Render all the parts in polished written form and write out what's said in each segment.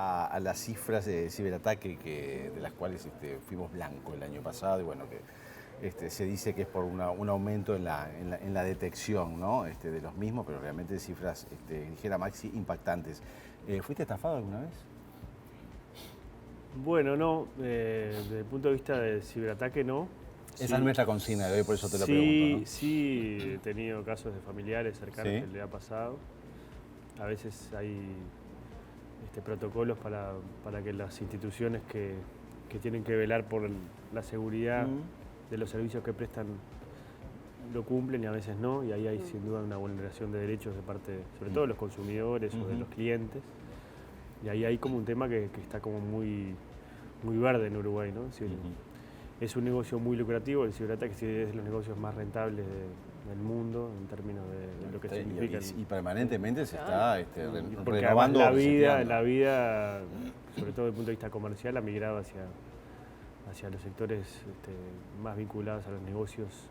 a las cifras de ciberataque de las cuales fuimos blanco el año pasado y bueno, que se dice que es por un aumento en la detección, ¿no? De los mismos, pero realmente cifras, dijera Maxi, impactantes. ¿Fuiste estafado alguna vez? Bueno, no, desde el punto de vista del ciberataque no. Esa es nuestra consigna de hoy, por eso te lo pregunto, ¿no? Sí, he tenido casos de familiares cercanos ¿Sí? que le ha pasado. A veces hay protocolos para que las instituciones que tienen que velar por la seguridad de los servicios que prestan lo cumplen y a veces no, y ahí hay sin duda una vulneración de derechos de parte, sobre todo de los consumidores o de los clientes. Y ahí hay como un tema que está como muy verde en Uruguay, ¿no? Sí, es un negocio muy lucrativo, el ciberataque es de los negocios más rentables del mundo en términos de lo que significa. Y permanentemente se está porque renovando. la vida, sobre todo desde el punto de vista comercial, ha migrado hacia los sectores más vinculados a los negocios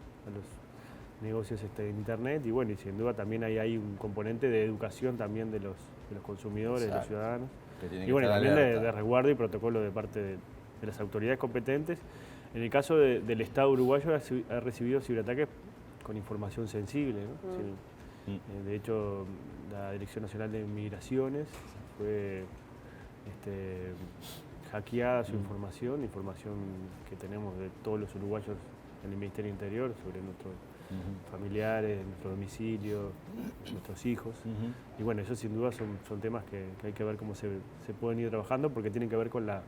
de internet y bueno, y sin duda también hay un componente de educación también de los consumidores, de los ciudadanos. Y bueno, también de resguardo y protocolo de parte de las autoridades competentes. En el caso del Estado uruguayo ha recibido ciberataques con información sensible, ¿no? De hecho, la Dirección Nacional de Migraciones fue hackeada su información que tenemos de todos los uruguayos en el Ministerio del Interior sobre nuestros familiares, nuestro domicilio, nuestros hijos. Y bueno, eso sin duda son temas que hay que ver cómo se pueden ir trabajando porque tienen que ver con el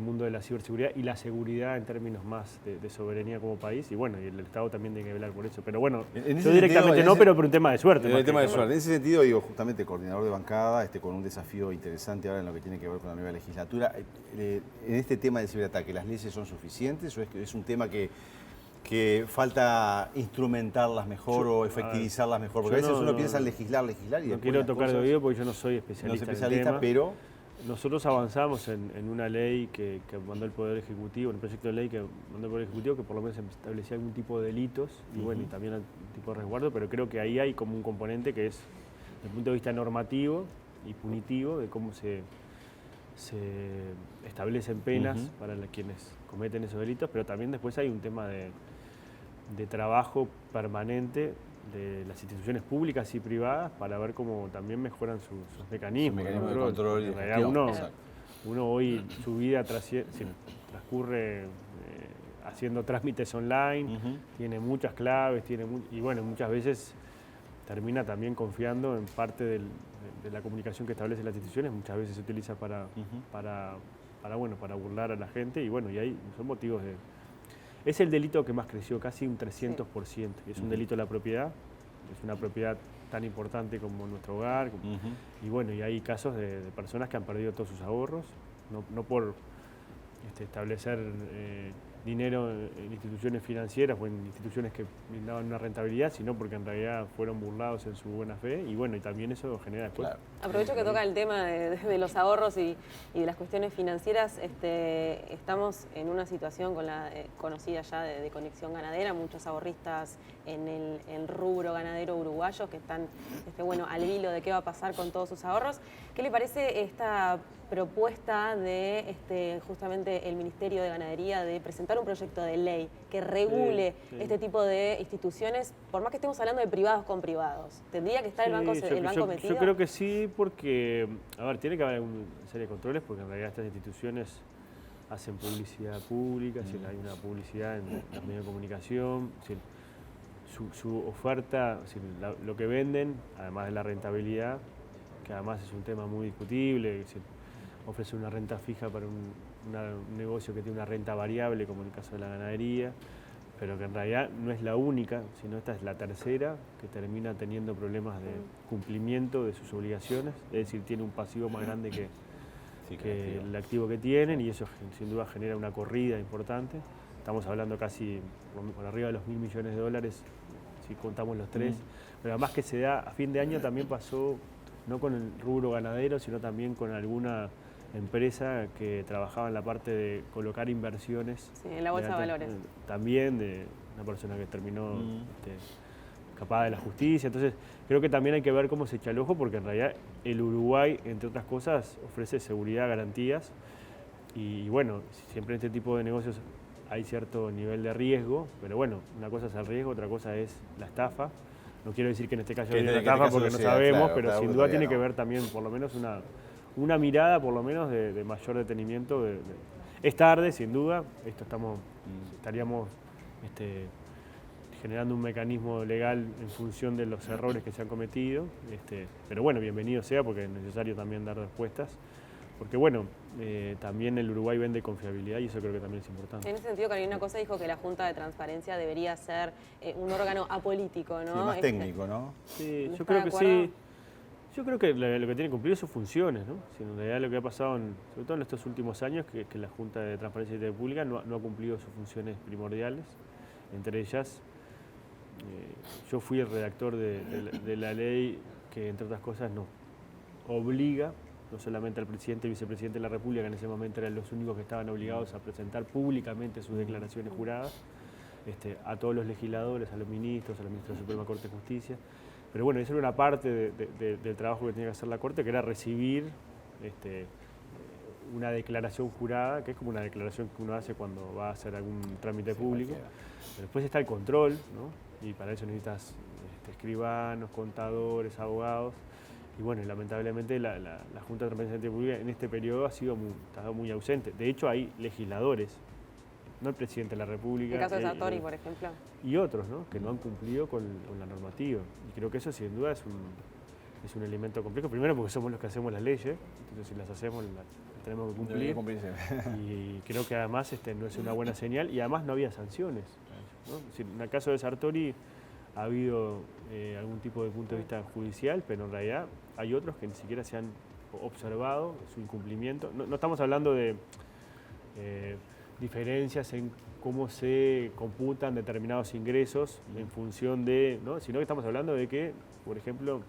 mundo de la ciberseguridad y la seguridad en términos más de soberanía como país. Y bueno, y el Estado también tiene que velar por eso. Pero bueno, yo directamente no, pero por un tema de suerte. En ese sentido, digo, justamente coordinador de bancada, con un desafío interesante ahora en lo que tiene que ver con la nueva legislatura. En este tema del ciberataque, ¿las leyes son suficientes o es un tema que falta instrumentarlas mejor o efectivizarlas mejor? Porque a veces uno piensa en legislar y no quiero tocar de oído porque yo no soy especialista en el tema. Pero nosotros avanzamos en una ley que mandó el Poder Ejecutivo, en un proyecto de ley que mandó el Poder Ejecutivo que por lo menos establecía algún tipo de delitos y bueno, y también algún tipo de resguardo, pero creo que ahí hay como un componente que es, desde el punto de vista normativo y punitivo, de cómo se establecen penas para quienes cometen esos delitos, pero también después hay un tema de trabajo permanente de las instituciones públicas y privadas para ver cómo también mejoran sus mecanismos de control y de gestión. Uno hoy su vida transcurre haciendo trámites online, tiene muchas claves, y bueno, muchas veces termina también confiando en parte de la comunicación que establecen las instituciones, muchas veces se utiliza para burlar a la gente y bueno, y ahí son motivos de... Es el delito que más creció, casi un 300%. Es un delito de la propiedad, es una propiedad tan importante como nuestro hogar. Y bueno, y hay casos de personas que han perdido todos sus ahorros, no por establecer dinero en instituciones financieras o en instituciones que brindaban una rentabilidad, sino porque en realidad fueron burlados en su buena fe y bueno, y también eso genera después. Claro. Aprovecho que toca el tema de los ahorros y de las cuestiones financieras. Estamos en una situación con la conocida ya de conexión ganadera, muchos ahorristas en el rubro ganadero uruguayo que están al hilo de qué va a pasar con todos sus ahorros. ¿Qué le parece esta propuesta de justamente el Ministerio de Ganadería de presentar un proyecto de ley que regule este tipo de instituciones, por más que estemos hablando de privados con privados? ¿Tendría que estar el banco metido? Yo creo que sí, porque, a ver, tiene que haber una serie de controles, porque en realidad estas instituciones hacen publicidad pública, hay una publicidad en los medios de comunicación, su oferta, lo que venden, además de la rentabilidad, que además es un tema muy discutible, ofrece una renta fija para un negocio que tiene una renta variable, como en el caso de la ganadería, pero que en realidad no es la única, sino esta es la tercera, que termina teniendo problemas de cumplimiento de sus obligaciones, es decir, tiene un pasivo más grande que el activo que tienen, y eso sin duda genera una corrida importante. Estamos hablando casi por arriba de los $1.000 millones, si contamos los tres, pero además que se da, a fin de año también pasó, no con el rubro ganadero, sino también con alguna empresa que trabajaba en la parte de colocar inversiones. Sí, en la bolsa de valores. También de una persona que terminó escapada de la justicia. Entonces, creo que también hay que ver cómo se echa el ojo, porque en realidad el Uruguay, entre otras cosas, ofrece seguridad, garantías, y bueno, siempre en este tipo de negocios hay cierto nivel de riesgo, pero bueno, una cosa es el riesgo, otra cosa es la estafa. No quiero decir que en este caso es una estafa porque no sabemos, claro, pero claro, sin duda tiene que ver también, por lo menos, una mirada, por lo menos, de mayor detenimiento. Es tarde, sin duda, estaríamos generando un mecanismo legal en función de los errores que se han cometido, pero bueno, bienvenido sea, porque es necesario también dar respuestas, porque bueno, también el Uruguay vende confiabilidad y eso creo que también es importante. En ese sentido, Carolina Cosa dijo que la Junta de Transparencia debería ser un órgano apolítico, ¿no? Sí, más técnico, ¿no? Sí, yo ¿Está creo de que acuerdo? sí. Yo creo que lo que tiene que cumplir es sus funciones, ¿no? Si en realidad lo que ha pasado, sobre todo en estos últimos años, que la Junta de Transparencia y Ética Pública no ha cumplido sus funciones primordiales. Entre ellas, yo fui el redactor de la ley que, entre otras cosas, nos obliga, no solamente al presidente y vicepresidente de la República, que en ese momento eran los únicos que estaban obligados a presentar públicamente sus declaraciones juradas, a todos los legisladores, a los ministros de la Suprema Corte de Justicia. Pero bueno, esa era una parte del trabajo que tenía que hacer la Corte, que era recibir una declaración jurada, que es como una declaración que uno hace cuando va a hacer algún trámite público. Pero después está el control, ¿no? Y para eso necesitas escribanos, contadores, abogados. Y bueno, lamentablemente la Junta de Transparencia y Ética Pública en este periodo ha estado muy ausente. De hecho, hay legisladores, no el presidente de la República. El caso de Sartori, por ejemplo. Y otros, ¿no? Que no han cumplido con la normativa. Y creo que eso sin duda es un elemento complejo. Primero porque somos los que hacemos las leyes, entonces si las hacemos las tenemos que cumplir. Y creo que además no es una buena señal y además no había sanciones, ¿no? Es decir, en el caso de Sartori ha habido algún tipo de punto de vista judicial, pero en realidad hay otros que ni siquiera se han observado su incumplimiento. No estamos hablando de diferencias en cómo se computan determinados ingresos en función de, ¿no? Sino que estamos hablando de que, por ejemplo,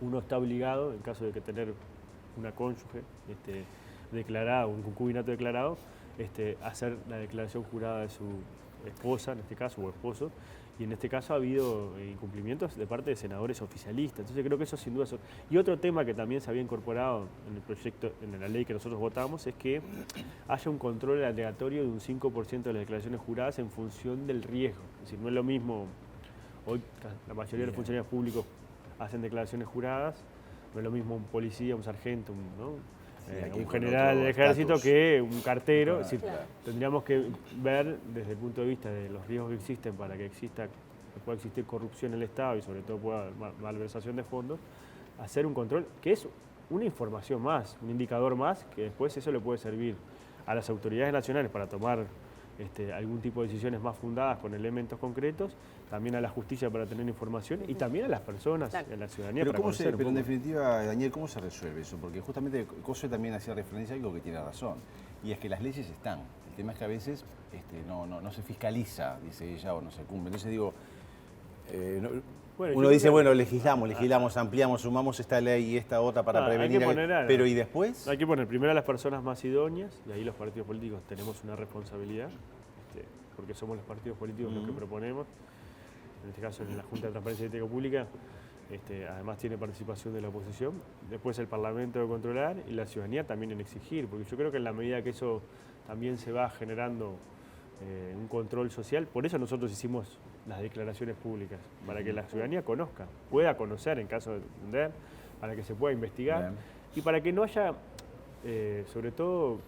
uno está obligado, en caso de que tener una cónyuge declarada, un concubinato declarado, a hacer la declaración jurada de su esposa, en este caso, o esposo, y en este caso ha habido incumplimientos de parte de senadores oficialistas. Entonces creo que eso sin duda... Y otro tema que también se había incorporado en el proyecto, en la ley que nosotros votamos, es que haya un control aleatorio de un 5% de las declaraciones juradas en función del riesgo. Es decir, no es lo mismo, hoy la mayoría de los funcionarios públicos hacen declaraciones juradas, no es lo mismo un policía, un sargento, un general del ejército que un cartero. Es decir, tendríamos que ver desde el punto de vista de los riesgos que existen para que pueda existir corrupción en el Estado y sobre todo pueda haber malversación de fondos, hacer un control que es una información más, un indicador más, que después eso le puede servir a las autoridades nacionales para tomar algún tipo de decisiones más fundadas con elementos concretos, también a la justicia para tener información y también a las personas, a la ciudadanía para conocer. Pero en definitiva, Daniel, ¿cómo se resuelve eso? Porque justamente Coso también hacía referencia a algo que tiene razón, y es que las leyes están. El tema es que a veces no se fiscaliza, dice ella, o no se cumple. Entonces digo, uno dice, bueno, legislamos, ampliamos, sumamos esta ley y esta otra para prevenir, pero ¿y después? Hay que poner primero a las personas más idóneas, y ahí los partidos políticos tenemos una responsabilidad, porque somos los partidos políticos los que proponemos. En este caso, en la Junta de Transparencia y Ética Pública, además tiene participación de la oposición. Después el Parlamento de controlar y la ciudadanía también en exigir, porque yo creo que en la medida que eso también se va generando un control social, por eso nosotros hicimos las declaraciones públicas, para que la ciudadanía conozca, pueda conocer en caso de entender, para que se pueda investigar y para que no haya, sobre todo,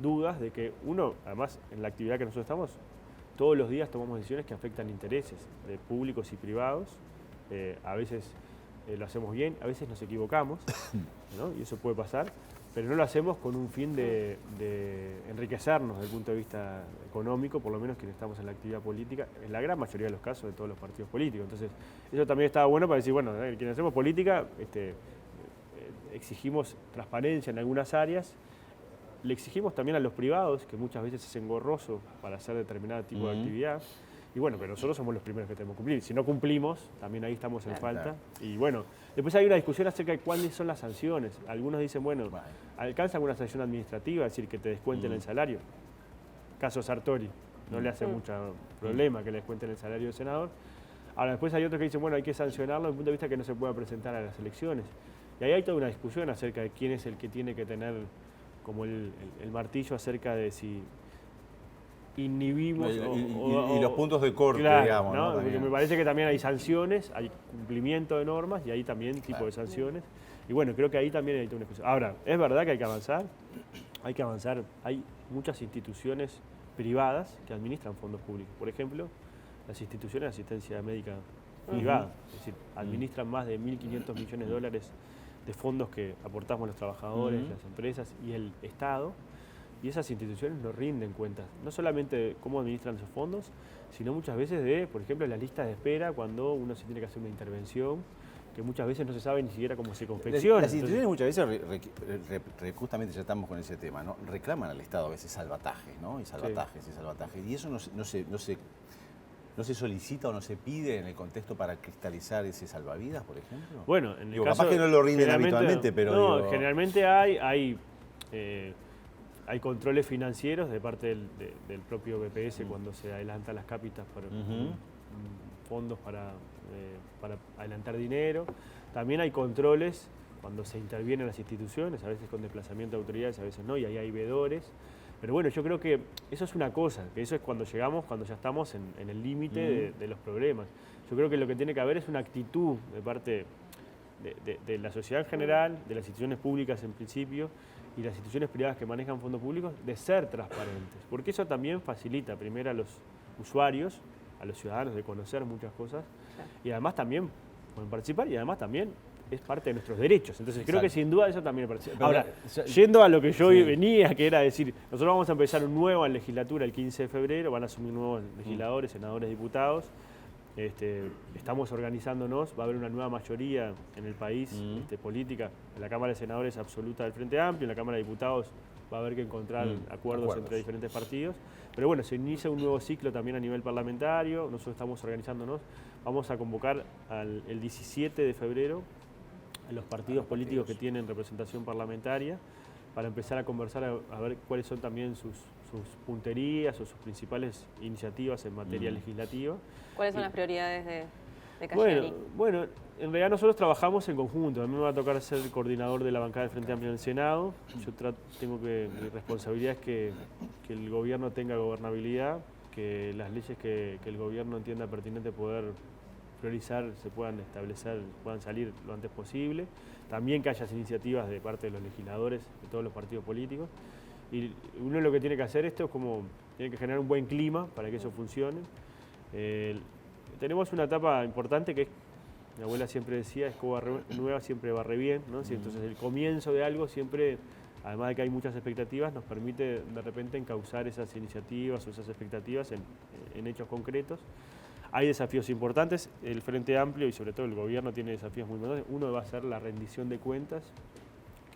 dudas de que uno, además en la actividad que nosotros estamos, todos los días tomamos decisiones que afectan intereses de públicos y privados. A veces lo hacemos bien, a veces nos equivocamos, ¿no? Y eso puede pasar, pero no lo hacemos con un fin de enriquecernos desde el punto de vista económico, por lo menos quienes estamos en la actividad política, en la gran mayoría de los casos de todos los partidos políticos. Entonces, eso también estaba bueno para decir, bueno, quienes hacemos política, exigimos transparencia en algunas áreas. Le exigimos también a los privados, que muchas veces es engorroso para hacer determinado tipo de actividad. Y bueno, pero nosotros somos los primeros que tenemos que cumplir. Si no cumplimos, también ahí estamos en falta. Y bueno, después hay una discusión acerca de cuáles son las sanciones. Algunos dicen, bueno, alcanza alguna sanción administrativa, es decir, que te descuenten el salario. Caso Sartori, no le hace mucho problema que le descuenten el salario del senador. Ahora, después hay otros que dicen, bueno, hay que sancionarlo desde el punto de vista que no se pueda presentar a las elecciones. Y ahí hay toda una discusión acerca de quién es el que tiene que tener como el martillo acerca de si inhibimos y los puntos de corte, claro, digamos. ¿no? ¿No? Porque me parece que también hay sanciones, hay cumplimiento de normas y hay también tipo de sanciones. Y bueno, creo que ahí también hay toda una discusión. Ahora, es verdad que hay que avanzar, hay muchas instituciones privadas que administran fondos públicos. Por ejemplo, las instituciones de asistencia médica privada, es decir, administran más de 1.500 millones de dólares de fondos que aportamos los trabajadores, las empresas y el Estado, y esas instituciones nos rinden cuentas, no solamente de cómo administran esos fondos, sino muchas veces de, por ejemplo, las listas de espera cuando uno se tiene que hacer una intervención, que muchas veces no se sabe ni siquiera cómo se confecciona. Las instituciones muchas veces, justamente ya estamos con ese tema, ¿no? Reclaman al Estado a veces salvatajes, ¿no? Y salvatajes, y salvatajes. Y eso no se solicita o no se pide en el contexto para cristalizar ese salvavidas, por ejemplo. Bueno, en el caso, capaz que no lo rinden habitualmente, pero... No, generalmente hay controles financieros de parte del propio BPS cuando se adelantan las cápitas para fondos para adelantar dinero. También hay controles cuando se intervienen las instituciones, a veces con desplazamiento de autoridades, a veces no, y ahí hay veedores. Pero bueno, yo creo que eso es una cosa, que eso es cuando llegamos, cuando ya estamos en el límite de los problemas. Yo creo que lo que tiene que haber es una actitud de parte de la sociedad en general, de las instituciones públicas en principio, y las instituciones privadas que manejan fondos públicos, de ser transparentes. Porque eso también facilita primero a los usuarios, a los ciudadanos, de conocer muchas cosas, y además también pueden participar, y además también es parte de nuestros derechos. Entonces creo que sin duda eso también participa. Ahora, yendo a lo que yo venía, que era decir, nosotros vamos a empezar una nueva legislatura el 15 de febrero, van a asumir nuevos legisladores, senadores, diputados. Estamos organizándonos, va a haber una nueva mayoría en el país política. En la Cámara de Senadores absoluta del Frente Amplio, en la Cámara de Diputados va a haber que encontrar acuerdos entre diferentes partidos. Pero bueno, se inicia un nuevo ciclo también a nivel parlamentario, nosotros estamos organizándonos. Vamos a convocar el 17 de febrero a los partidos políticos que tienen representación parlamentaria para empezar a conversar, a ver cuáles son también sus punterías o sus principales iniciativas en materia legislativa. ¿Cuáles son las prioridades de Cayeri? Bueno, en realidad nosotros trabajamos en conjunto. A mí me va a tocar ser coordinador de la bancada del Frente Amplio en el Senado. Mi responsabilidad es que el gobierno tenga gobernabilidad, que las leyes que el gobierno entienda pertinente poder priorizar se puedan establecer, puedan salir lo antes posible. También que haya iniciativas de parte de los legisladores, de todos los partidos políticos. Y uno lo que tiene que hacer esto es tiene que generar un buen clima para que eso funcione. Tenemos una etapa importante que es, mi abuela siempre decía, escoba nueva siempre barre bien, ¿no? Entonces el comienzo de algo siempre, además de que hay muchas expectativas, nos permite de repente encauzar esas iniciativas o esas expectativas en hechos concretos. Hay desafíos importantes, el Frente Amplio y sobre todo el gobierno tiene desafíos muy importantes. Uno va a ser la rendición de cuentas,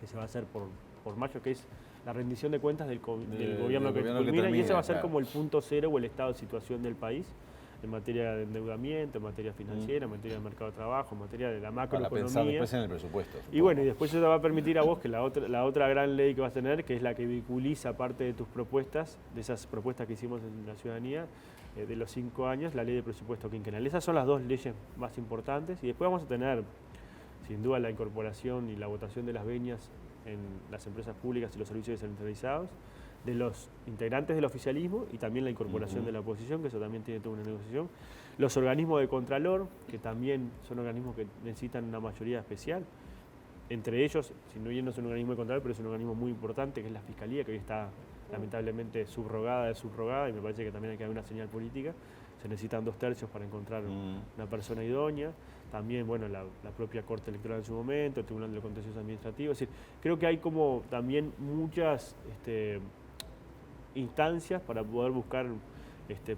que se va a hacer por mayo, que es la rendición de cuentas del gobierno que culmina, y ese va a ser como el punto cero o el estado de situación del país en materia de endeudamiento, en materia financiera, en materia de mercado de trabajo, en materia de la macroeconomía. Para pensar después en el presupuesto. Y bueno, y después eso te va a permitir a vos que la otra gran ley que vas a tener, que es la que vinculiza parte de tus propuestas, de esas propuestas que hicimos en la ciudadanía, de los 5 años, la ley de presupuesto quinquenal. Esas son las dos leyes más importantes, y después vamos a tener, sin duda, la incorporación y la votación de las venias en las empresas públicas y los servicios descentralizados, de los integrantes del oficialismo y también la incorporación de la oposición, que eso también tiene toda una negociación. Los organismos de contralor, que también son organismos que necesitan una mayoría especial. Entre ellos, si no bien no es un organismo de contralor, pero es un organismo muy importante, que es la Fiscalía, que hoy está lamentablemente subrogada, y me parece que también hay que dar una señal política. Se necesitan 2/3 para encontrar una persona idónea. También, bueno, la propia Corte Electoral en su momento, el Tribunal de Contencioso Administrativo. Es decir, creo que hay como también muchas instancias para poder buscar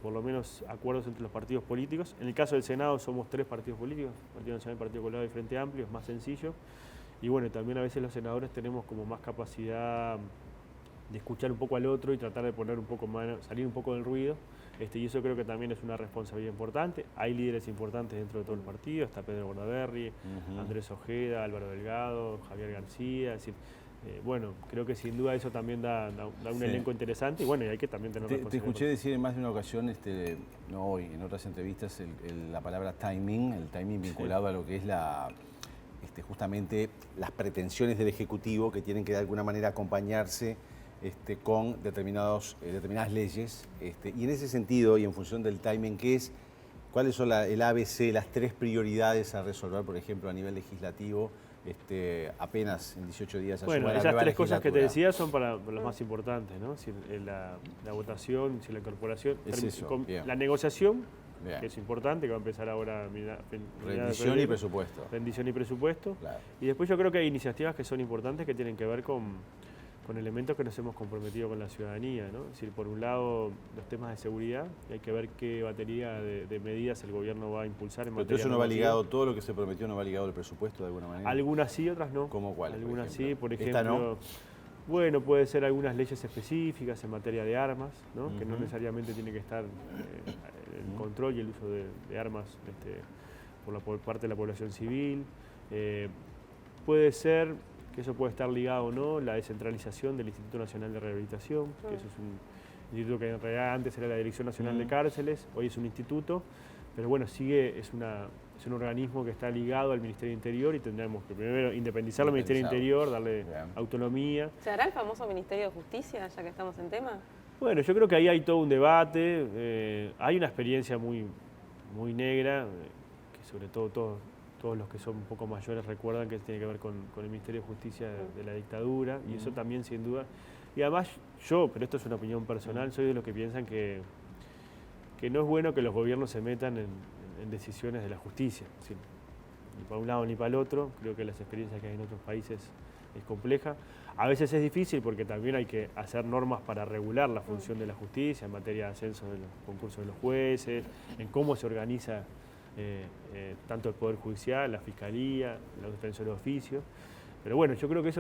por lo menos acuerdos entre los partidos políticos. En el caso del Senado somos 3 partidos políticos, Partido Nacional, Partido Colorado y Frente Amplio, es más sencillo. Y bueno, también a veces los senadores tenemos como más capacidad de escuchar un poco al otro y tratar de poner un poco más, salir un poco del ruido. Y eso creo que también es una responsabilidad importante. Hay líderes importantes dentro de todo el partido, está Pedro Bordaberry, Andrés Ojeda, Álvaro Delgado, Javier García. Es decir, bueno, creo que sin duda eso también da un elenco interesante y bueno, y hay que también tener Te escuché decir en más de una ocasión, no hoy, en otras entrevistas, la palabra timing, el timing vinculado a lo que es justamente las pretensiones del Ejecutivo que tienen que de alguna manera acompañarse con determinadas leyes. Y en ese sentido, y en función del timing, ¿cuáles son el ABC, las 3 prioridades a resolver, por ejemplo, a nivel legislativo? Apenas en 18 días. Bueno, esas 3 cosas que te decía son para las más importantes, ¿no? La votación, la incorporación, la negociación, bien, que es importante, que va a empezar ahora rendición y presupuesto. Rendición y presupuesto. Claro. Y después yo creo que hay iniciativas que son importantes que tienen que ver con elementos que nos hemos comprometido con la ciudadanía, ¿no? Es decir, por un lado, los temas de seguridad, hay que ver qué batería de medidas el gobierno va a impulsar en materia de eso no va ligado, todo lo que se prometió no va ligado al presupuesto de alguna manera. Algunas sí, otras no. ¿Cómo cuáles? Algunas sí, por ejemplo. ¿Esta no? Bueno, puede ser algunas leyes específicas en materia de armas, ¿no? Que no necesariamente tiene que estar el control y el uso de armas por parte de la población civil. Puede ser que eso puede estar ligado o no, la descentralización del Instituto Nacional de Rehabilitación, que eso es un instituto que en realidad antes era la Dirección Nacional de Cárceles, hoy es un instituto, pero bueno, es un organismo que está ligado al Ministerio del Interior y tendremos que primero independizarlo al Ministerio del Interior, darle autonomía. ¿Se hará el famoso Ministerio de Justicia, ya que estamos en tema? Bueno, yo creo que ahí hay todo un debate, hay una experiencia muy negra, que sobre todo todos los que son un poco mayores recuerdan que tiene que ver con el Ministerio de Justicia de la dictadura, y eso también sin duda. Y además pero esto es una opinión personal, soy de los que piensan que no es bueno que los gobiernos se metan en decisiones de la justicia, ¿sí? Ni para un lado ni para el otro. Creo que las experiencias que hay en otros países es compleja. A veces es difícil porque también hay que hacer normas para regular la función de la justicia en materia de ascenso de los concursos de los jueces, en cómo se organiza tanto el Poder Judicial, la Fiscalía, los defensores de oficio. Pero bueno, yo creo que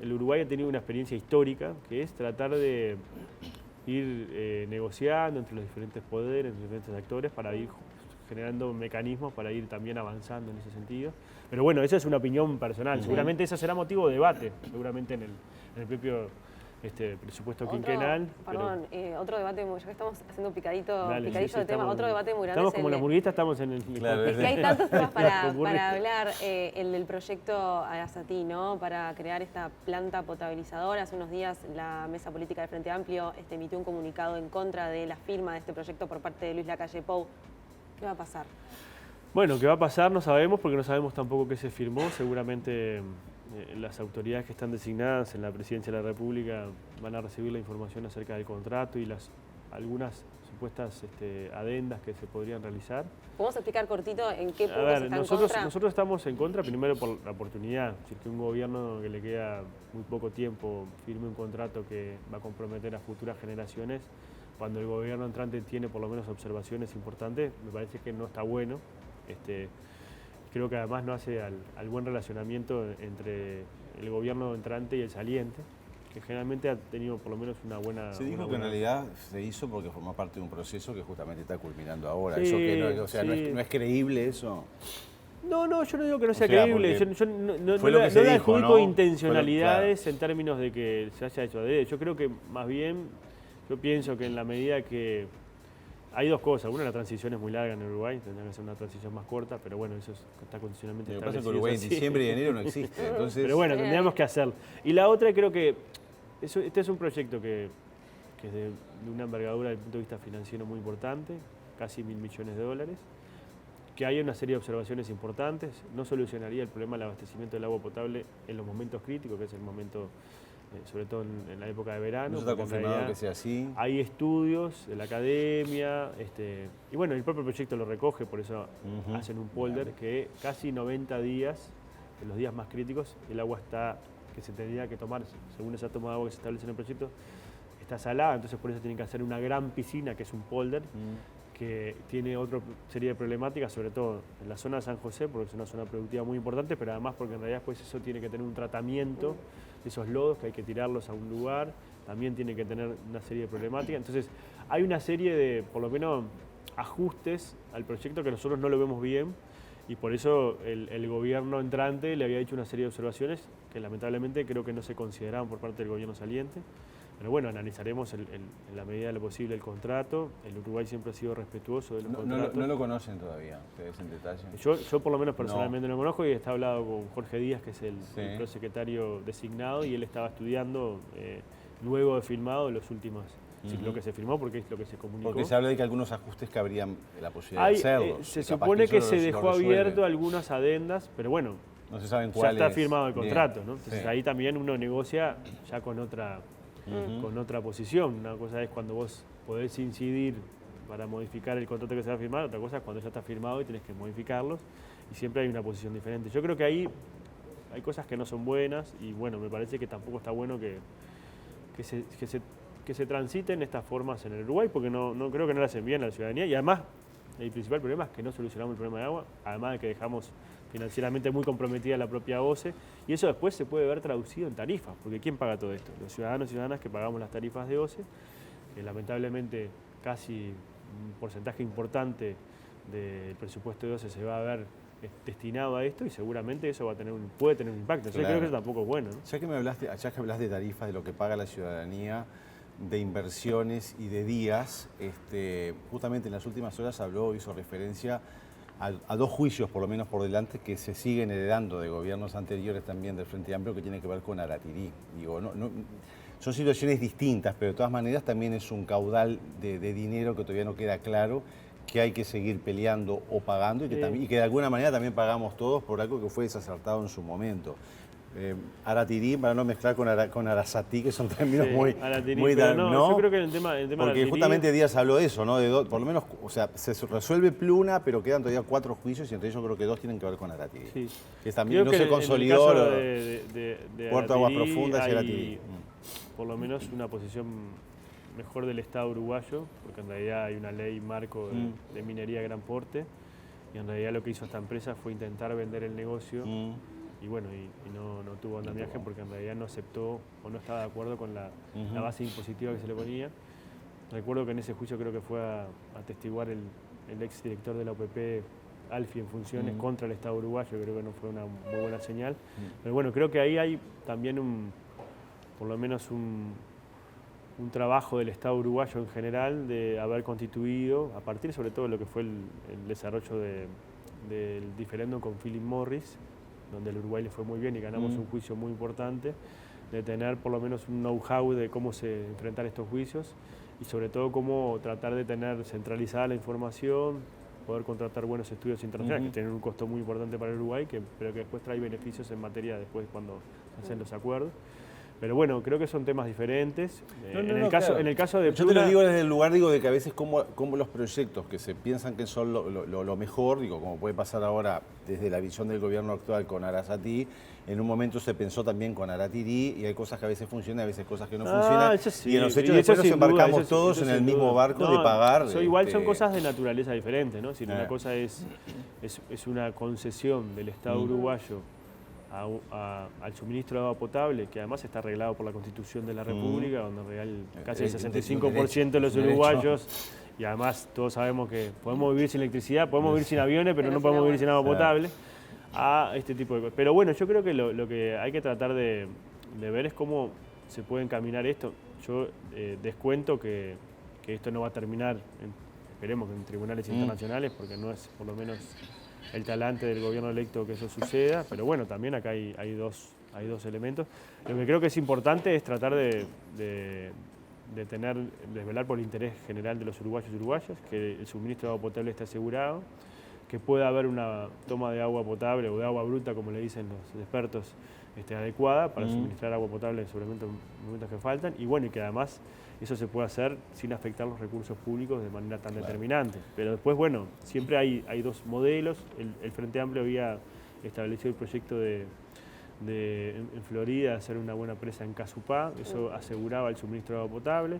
el Uruguay ha tenido una experiencia histórica, que es tratar de ir negociando entre los diferentes poderes, entre los diferentes actores, para ir generando mecanismos para ir también avanzando en ese sentido. Pero bueno, esa es una opinión personal. Seguramente esa será motivo de debate, seguramente en el propio presupuesto quinquenal. Perdón, otro debate, ya que estamos haciendo picadillo de tema, otro debate muy grande. Estamos como la murguita, estamos en el... Claro, es que hay tantos temas para hablar, el del proyecto Arasatí, ¿no? Para crear esta planta potabilizadora. Hace unos días la Mesa Política del Frente Amplio emitió un comunicado en contra de la firma de este proyecto por parte de Luis Lacalle Pou. ¿Qué va a pasar? Bueno, ¿qué va a pasar? No sabemos, porque no sabemos tampoco qué se firmó. Seguramente las autoridades que están designadas en la Presidencia de la República van a recibir la información acerca del contrato y algunas supuestas adendas que se podrían realizar. ¿Podemos explicar cortito en qué puntos están en contra? Nosotros estamos en contra, primero por la oportunidad, es decir, que un gobierno que le queda muy poco tiempo firme un contrato que va a comprometer a futuras generaciones. Cuando el gobierno entrante tiene por lo menos observaciones importantes, me parece que no está bueno. Creo que además no hace al buen relacionamiento entre el gobierno entrante y el saliente, que generalmente ha tenido por lo menos una buena... Se dijo que en realidad se hizo porque formó parte de un proceso que justamente está culminando ahora. Sí, eso que no es creíble eso. No, yo no digo que no sea creíble. Yo no le adjudico intencionalidades en términos de que se haya hecho adrede. Yo creo que más bien, yo pienso que en la medida que... Hay dos cosas. Una, la transición es muy larga en Uruguay, tendrá que ser una transición más corta, pero bueno, eso está condicionalmente establecido. Lo que pasa es que Uruguay en diciembre y enero no existe. Entonces... Pero bueno, tendríamos que hacerlo. Y la otra, creo que este es un proyecto que es de una envergadura desde el punto de vista financiero muy importante, casi $1.000 millones, que hay una serie de observaciones importantes. No solucionaría el problema del abastecimiento del agua potable en los momentos críticos, que es el momento... sobre todo en la época de verano. ¿No está confirmado que sea así? Hay estudios de la academia, y bueno, el propio proyecto lo recoge, por eso hacen un polder que casi 90 días, en los días más críticos, el agua que se tendría que tomar, según esa toma de agua que se establece en el proyecto, está salada, entonces por eso tienen que hacer una gran piscina, que es un polder, que tiene otra serie de problemáticas, sobre todo en la zona de San José, porque es una zona productiva muy importante, pero además porque en realidad después eso tiene que tener un tratamiento de esos lodos, que hay que tirarlos a un lugar, también tiene que tener una serie de problemáticas. Entonces hay una serie de, por lo menos, ajustes al proyecto que nosotros no lo vemos bien, y por eso el gobierno entrante le había hecho una serie de observaciones que lamentablemente creo que no se consideraban por parte del gobierno saliente. Pero bueno, analizaremos en la medida de lo posible el contrato. El Uruguay siempre ha sido respetuoso de los contratos. No lo conocen todavía, ustedes en detalle. Yo por lo menos personalmente no lo conozco y he hablado con Jorge Díaz, que es el prosecretario designado, y él estaba estudiando luego de firmado los últimos, lo que se firmó, porque es lo que se comunicó. Porque se habla de que algunos ajustes que habrían la posibilidad de hacerlos. Se supone que se dejó abierto algunas adendas, pero bueno, no se saben cuáles. Ya está firmado el contrato, ¿no? Entonces ahí también uno negocia ya con otra posición. Una cosa es cuando vos podés incidir para modificar el contrato que se va a firmar, otra cosa es cuando ya está firmado y tenés que modificarlos, y siempre hay una posición diferente. Yo creo que ahí hay cosas que no son buenas, y bueno, me parece que tampoco está bueno que se transiten estas formas en el Uruguay, porque no creo que no le hacen bien a la ciudadanía, y además el principal problema es que no solucionamos el problema de agua, además de que dejamos financieramente muy comprometida la propia OCE, y eso después se puede ver traducido en tarifas, porque ¿quién paga todo esto? Los ciudadanos y ciudadanas que pagamos las tarifas de OCE, que lamentablemente casi un porcentaje importante del presupuesto de OCE se va a ver destinado a esto, y seguramente eso puede tener un impacto. Entonces creo que eso tampoco es bueno, ¿no? Ya que hablas de tarifas, de lo que paga la ciudadanía, de inversiones y de días, justamente en las últimas horas hizo referencia a dos juicios, por lo menos por delante, que se siguen heredando de gobiernos anteriores también del Frente Amplio, que tienen que ver con Aratirí. Digo, son situaciones distintas, pero de todas maneras también es un caudal de dinero que todavía no queda claro, que hay que seguir peleando o pagando, y que de alguna manera también pagamos todos por algo que fue desacertado en su momento. Aratirí, para no mezclar con Arasatí, que son términos muy ¿no? Yo creo que el tema porque Aratirí, justamente Díaz habló de eso, ¿no? Por lo menos, o sea, se resuelve Pluna, pero quedan todavía 4 juicios, y entre ellos creo que 2 tienen que ver con Aratirí. Sí. Que también no se consolidó de Puerto Aguas Profundas y Aratirí. Por lo menos una posición mejor del Estado uruguayo, porque en realidad hay una ley marco de minería de gran porte, y en realidad lo que hizo esta empresa fue intentar vender el negocio. Y bueno, y no tuvo andamiaje porque en realidad no aceptó o no estaba de acuerdo con la base impositiva que se le ponía. Recuerdo que en ese juicio creo que fue a atestiguar el exdirector de la OPP, Alfi, en funciones contra el Estado uruguayo. Creo que no fue una muy buena señal. Pero bueno, creo que ahí hay también por lo menos un trabajo del Estado uruguayo en general de haber constituido, a partir sobre todo de lo que fue el desarrollo del diferéndum con Philip Morris, donde el Uruguay le fue muy bien y ganamos un juicio muy importante, de tener por lo menos un know-how de cómo se enfrentar estos juicios, y sobre todo cómo tratar de tener centralizada la información, poder contratar buenos estudios internacionales, que tienen un costo muy importante para el Uruguay, pero que después trae beneficios en materia después cuando se hacen los acuerdos. Pero bueno, creo que son temas diferentes. En el caso de Pluna, yo te lo digo desde el lugar, de que a veces como los proyectos que se piensan que son lo mejor, como puede pasar ahora desde la visión del gobierno actual con Arasatí, en un momento se pensó también con Aratirí, y hay cosas que a veces funcionan, a veces cosas que no funcionan. Sí, y en los hechos después nos embarcamos todos en el mismo barco de pagar. Igual son cosas de naturaleza diferente, ¿no? Si una cosa es una concesión del Estado uruguayo al suministro de agua potable, que además está arreglado por la Constitución de la República, donde en realidad casi el 65% de los uruguayos, y además todos sabemos que podemos vivir sin electricidad, podemos vivir sin aviones, pero no podemos vivir sin agua potable, a este tipo de cosas. Pero bueno, yo creo que lo que hay que tratar de ver es cómo se puede encaminar esto. Yo descuento que esto no va a terminar, esperemos que en tribunales internacionales, porque no es por lo menos el talante del gobierno electo que eso suceda, pero bueno, también acá hay dos elementos. Lo que creo que es importante es tratar de velar por el interés general de los uruguayos y uruguayas, que el suministro de agua potable esté asegurado, que pueda haber una toma de agua potable o de agua bruta, como le dicen los expertos, adecuada para suministrar agua potable sobre los momentos que faltan, y bueno, y que además eso se puede hacer sin afectar los recursos públicos de manera tan determinante. Pero después, bueno, siempre hay dos modelos. El Frente Amplio había establecido el proyecto en Florida, hacer una buena presa en Casupá, eso aseguraba el suministro de agua potable.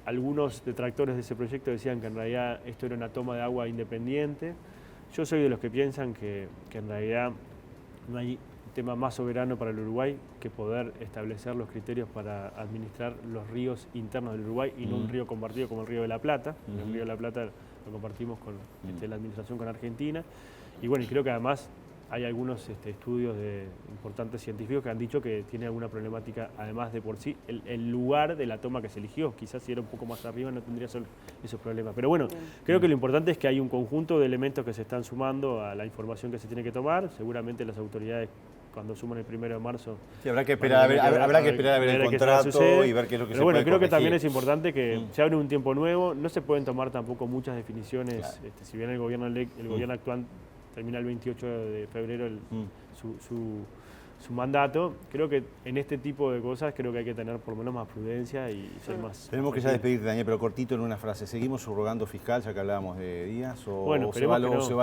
Algunos detractores de ese proyecto decían que en realidad esto era una toma de agua independiente. Yo soy de los que piensan que en realidad no hay tema más soberano para el Uruguay que poder establecer los criterios para administrar los ríos internos del Uruguay, y no un río compartido como el Río de la Plata. El Río de la Plata lo compartimos con la administración con Argentina, y bueno, y creo que además hay algunos estudios de importantes científicos que han dicho que tiene alguna problemática, además de por sí, el lugar de la toma que se eligió. Quizás si era un poco más arriba no tendría esos problemas. Pero bueno, creo que lo importante es que hay un conjunto de elementos que se están sumando a la información que se tiene que tomar. Seguramente las autoridades, cuando suman el 1 de marzo... Sí, habrá que esperar a ver el contrato y ver qué es lo que se puede corregir. Pero bueno, creo que también es importante que se abre un tiempo nuevo. No se pueden tomar tampoco muchas definiciones. Claro. Si bien el gobierno actual termina el 28 de febrero su mandato, creo que en este tipo de cosas creo que hay que tener por lo menos más prudencia y ser más... Tenemos que ya despedirte, Daniel, pero cortito en una frase. ¿Seguimos subrogando fiscal, ya que hablábamos de Díaz, o, bueno, se va a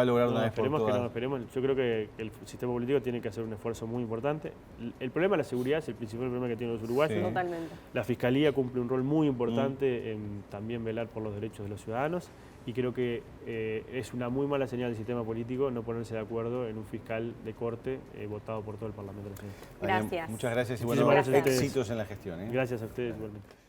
lograr una vez por todas? todas? Esperemos. Yo creo que el sistema político tiene que hacer un esfuerzo muy importante. El problema de la seguridad es el principal problema que tienen los uruguayos. Sí. Totalmente. La Fiscalía cumple un rol muy importante en también velar por los derechos de los ciudadanos. Y creo que es una muy mala señal del sistema político no ponerse de acuerdo en un fiscal de corte votado por todo el Parlamento Nacional. Gracias. Muchas gracias y bueno, éxitos en la gestión. Gracias a ustedes igualmente.